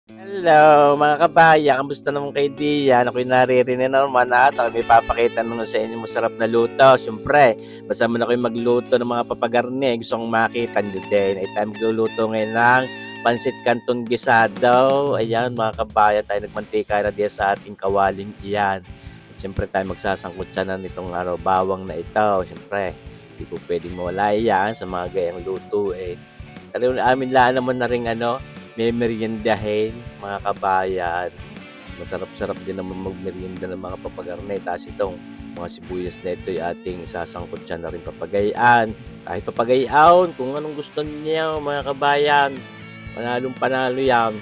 Hello mga kabayan, kamusta naman kayo diyan? Ako'y naririnig na naman at ako'y may papakita naman sa inyo masarap na luto. Siyempre, basta man ako'y magluto ng mga papagarni, gusto kong makita nyo din. Ay tayo magluluto ngayon ng pansit canton gisado. Ayan mga kabayan, tayo nagmantika na diyan sa ating kawaling iyan. At siyempre tayo magsasangkot siya na nitong bawang na ito. Siyempre, hindi po pwedeng mawala yan sa mga gayang luto eh. Pero amin laan naman na rin memeryendahin mga kabayan. Masarap-sarap din naman magmeryenda ng mga papagarne. Tapos itong mga sibuyas na ito ay ating isasangkot siya na rin papagayaan. Kahit papagayaon kung anong gusto niyo mga kabayan. Panalong panalo yan.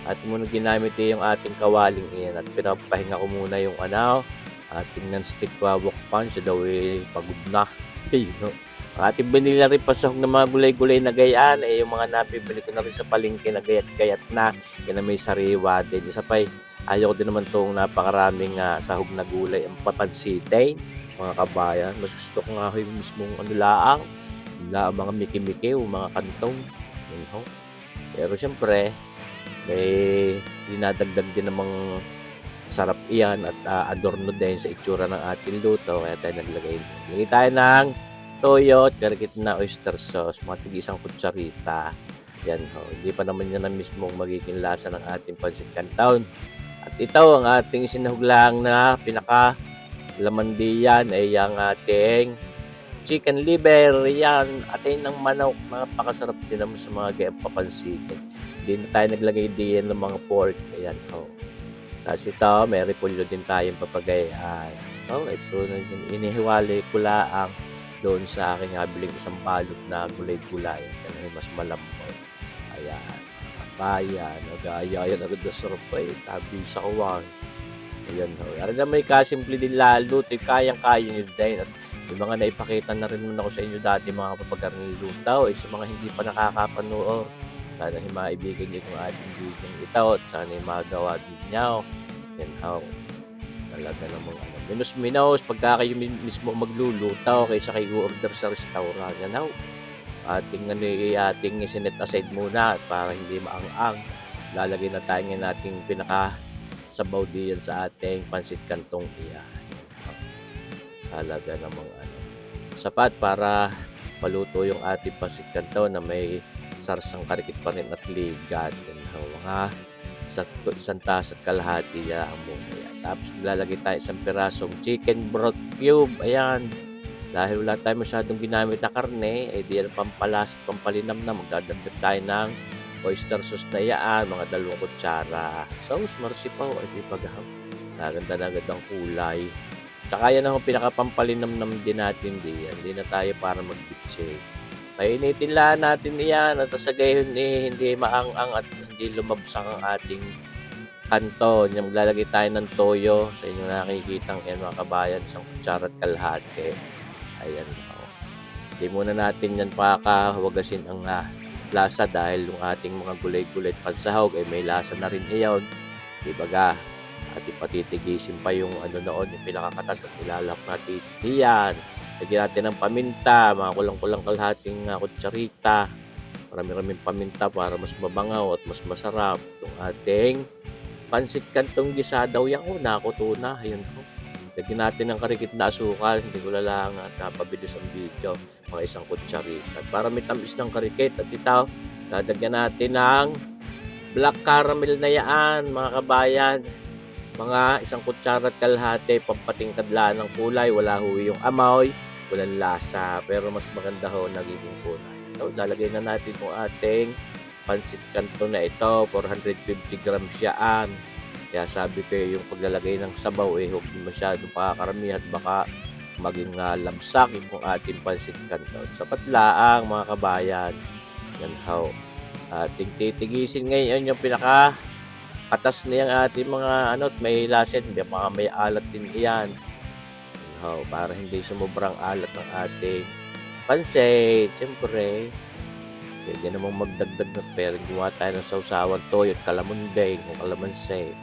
At muna ginamit yung ating kawaling iyan. At pinapahinga ko muna yung ating non-stick wok pan. Siya daw pagod na. You know? Ang ating binili na rin pasahog ng mga gulay-gulay na gayaan yung mga nabibili ko na rin sa palengke na gayat-gayat na. Yan na may sariwa din. Isa pa ayaw ko din naman itong napakaraming sahog na gulay ang papansitin mga kabayan. Mas gusto ko nga yung mismong laang mga miki-miki o mga kantong. Pero siyempre, may dinadagdag din namang sarap iyan at adorno din sa itsura ng ating luto. Kaya tayo naglagay tayo ng toyo at karikit na oyster sauce, mga tig-isang kutsarita. Yan ho. Hindi pa naman yan ang mismong magiging lasa ng ating pansit canton. At ito ang ating sinahuglang na pinaka laman diyan ay ang ating chicken liver. Yan, atin ng manok. Napakasarap din naman sa mga gayang papansitin. Hindi na tayo naglagay diyan ng mga pork. Ayan ho. Tapos ito, may repolyo din tayong papagayan. Ito na inihiwalay ko laang doon sa aking nabiling isang balot na gulay-gulay. Kasi mas malambot. Ayan. Bayan. Nag-aayayan agad na sarap pa Tabi sa kawang. Ayan ho. Ayan na may kasimple din lalo. Kayang-kaya nyo din. At yung mga naipakita na rin naman ako sa inyo dati mga papagarni lutaw. Sa mga hindi pa nakakapanood. Sana maibigan nyo itong ating video ito. At sana magawa din nyo. Yan ho. Talaga namang minus-minus pagka kayo mismo magluluto kaysa kayo order sa restaurant. Yan ho. Ating sinet aside muna para hindi maang-ang. Lalagay na tayo ng ating pinaka-sabaw diyan sa ating pansit kantong iyan. Talaga namang sapat para paluto yung ating pansit kanto na may sarsang karikit pa rin at ligat. Yan ho. Mga isang taas at kalahati ang muna. Tapos lalagay tayo isang pirasong chicken broth cube. Ayan. Dahil wala tayo masyadong ginamit na karne, di yan pampalas, pampalinam na. Magdadagdag tayo ng oyster sauce na yan, mga 2 kutsara. Sauce, marsipaw, di pagahaw. Naganda na agad ang kulay. Tsaka yan ang pinakapampalinam din natin diyan. Hindi na tayo para mag-bitche. Painitin lang natin yan at sa gayon hindi maang-ang at hindi lumabsang ang ating kanton. Yung maglalagay tayo ng toyo sa inyo nakikitang yan mga kabayan, isang kutsara at kalahati. Ayan po. Hindi muna natin yan pakakawagasin ang lasa dahil yung ating mga gulay-gulay at pansahog ay may lasa na rin iyon. Dibaga, at ipatitigisin pa yung noon, yung pinakakatas at ilalap natin diyan. Lagyan natin ng paminta, mga kulang-kulang kalahating kutsarita. Marami-raming paminta para mas mabangaw at mas masarap. Itong ating pansit kantong gisadaw yan ko, nakutuna. Ayun po. Lagyan natin ng karikit na asukal. Hindi ko lang at napabilis ang video. Mga isang kutsarita. Para may tamis ng karikit. At ito, lalagyan natin ng black caramel na yan, mga kabayan. Mga isang kutsara at kalahati, pampatingkadlaan ng kulay. Wala ho yung amoy, walang lasa. Pero mas maganda ho nagiging kulay. So, lalagay na natin yung ating pansit canton na ito. 450 grams yan. Kaya sabi ko yung paglalagay ng sabaw huwag masyadong pakakaramihan. Baka maging lamsak yung ating pansit canton. Sapat laang mga kabayan. Yan ho. Ating titigisin ngayon yung katas niyang ating mga may laset, baka may alat din iyan. Para hindi sumubrang alat ng ating pansit. Siyempre, pwede namang magdagdag na pero gumawa tayo ng sausawan toyo at kalamundeng o kalamansi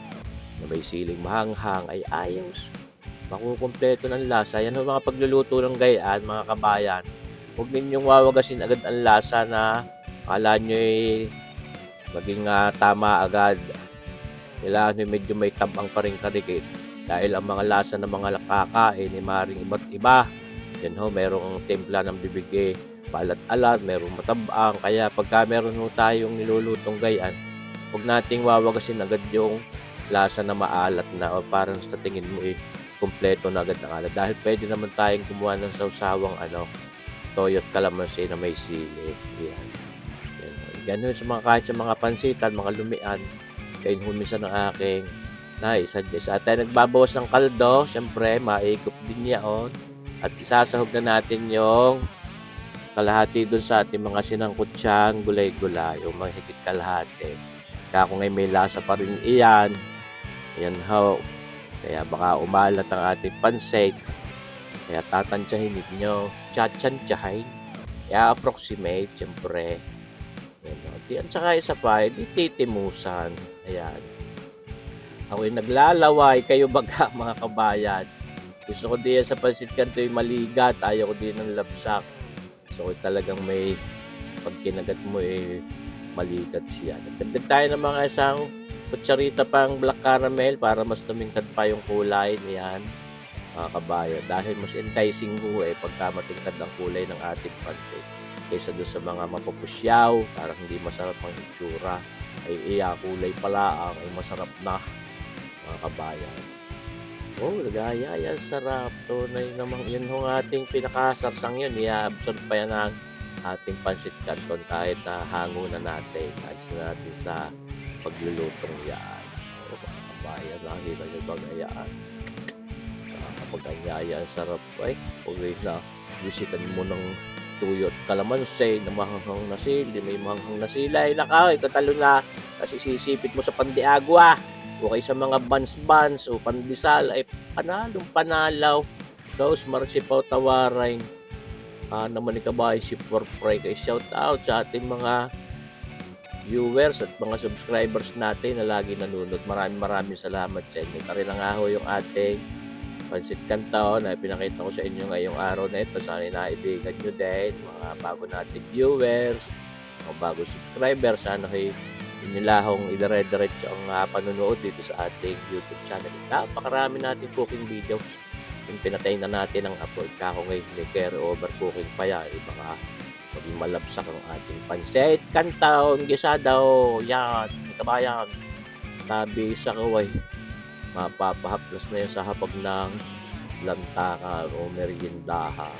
na may siling mahanghang ay ayos. Makukumpleto ng lasa. Yan ang mga pagluluto ng gayaan, mga kabayan. Huwag ninyong wawagasin agad ang lasa na akala nyo maging tama agad. Kailangan medyo may tabang pa rin kadikit dahil ang mga lasa ng mga kakain ay maaaring iba't iba. Yan ho, merong timpla ng bibig paalat-alat, merong matabang. Kaya pagka meron ho tayong nilulutong gayan, huwag nating wawagasin agad yung lasa na maalat na o parang sa tingin mo kumpleto na agad ng alat. Dahil pwede naman tayong kumuha ng sausawang toyo't kalamansi na may sili. Yan. Ganun sa mga kahit sa mga pansitan, mga lumian. Kaya minsan ng aking nai-suggest. At tayo nagbabawas ng kaldo, syempre maikop din yaon. At isasahog na natin yung kalahati dun sa ating mga sinangkutsang gulay-gulay o mahigit kalahati. Kaya kung may lasa pa rin iyan, yan ho. Kaya baka umalat ang ating pansit. Kaya tatansyahin ninyo. Tsatsantsahin. Kaya approximate, syempre. Yan. Tsaka isa pa, hindi titimusan. Ayan. Ako'y naglalaway. Kayo baga mga kabayan. Gusto ko din sa pansit kanto yung maligat. Ayaw ko din ng labsak. Gusto ko talagang may pag kinagat mo maligat siya. Nagdagdag tayo ng mga isang kutsarita pang black caramel para mas tumingkad pa yung kulay niyan mga kabayan. Dahil mas enticing ho pagka matingkad ang kulay ng ating pansit. Kaysa doon sa mga mapupusyaw, parang hindi masarap ang itsura, ay kulay pala ay masarap na mga kabayan. Lagaya, yan sarap. Tunay namang yun yung ating pinakasarsang yun. I-absorb pa yan ng ating pansit canton kahit na hango na natin. Ayos na natin sa paglulutong yan. Mga kabayan, nakita nyo bagayaan. Kapag anyaya, sarap okay na. Visitan mo ng tuyo at kalamansi na mahanghang na sili, may mahanghang na sila katalo na kasi sisipit mo sa pandiagwa o kay sa mga buns o pandesal ay panalaw Rose Marcipaw Tawaray naman ikabahay si for pray kay shout out sa ating mga viewers at mga subscribers natin na lagi nanonood. Maraming salamat sa inyo. Tari na nga ho yung ating pansit canton na pinakita ko sa inyo ngayong araw na ito. Sana naibigan nyo din mga bago nating viewers, mga bago subscribers. Sana inilahong idire-diretso ang panunood dito sa ating YouTube channel. Napakarami natin cooking videos. Yung pinatay na natin ang upload. Kako ngayon may carry over cooking pa yan. Baka maging malabsak ang ating pansit canton. Gisadaw. Yan. Kabayan. Tabi sa kaway. Mapapahaplas na yan sa hapag ng lantakan o meriendahan.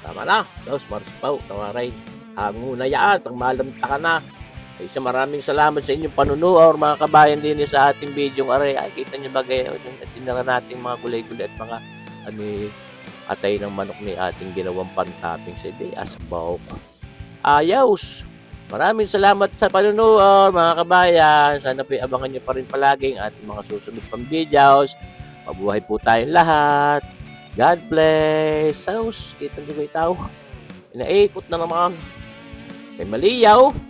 Tama na. Dos Marcipaw Tawaray. Hango na yan. Ang malantakan na. Isa maraming salamat sa inyong panunood mga kabayan din sa ating video aray. Kita nyo ba kayo yung tinira nating mga gulay-gulay at mga atay ng manok ni ating ginawang pantopping sa asbaw. Ayos! Maraming salamat sa panunood mga kabayan. Sana po abangan nyo pa rin palagi ang ating mga susunod pang videos. Mabuhay po tayong lahat. God bless! Kita nyo kayo tao. Inaikot na naman. May maliyaw.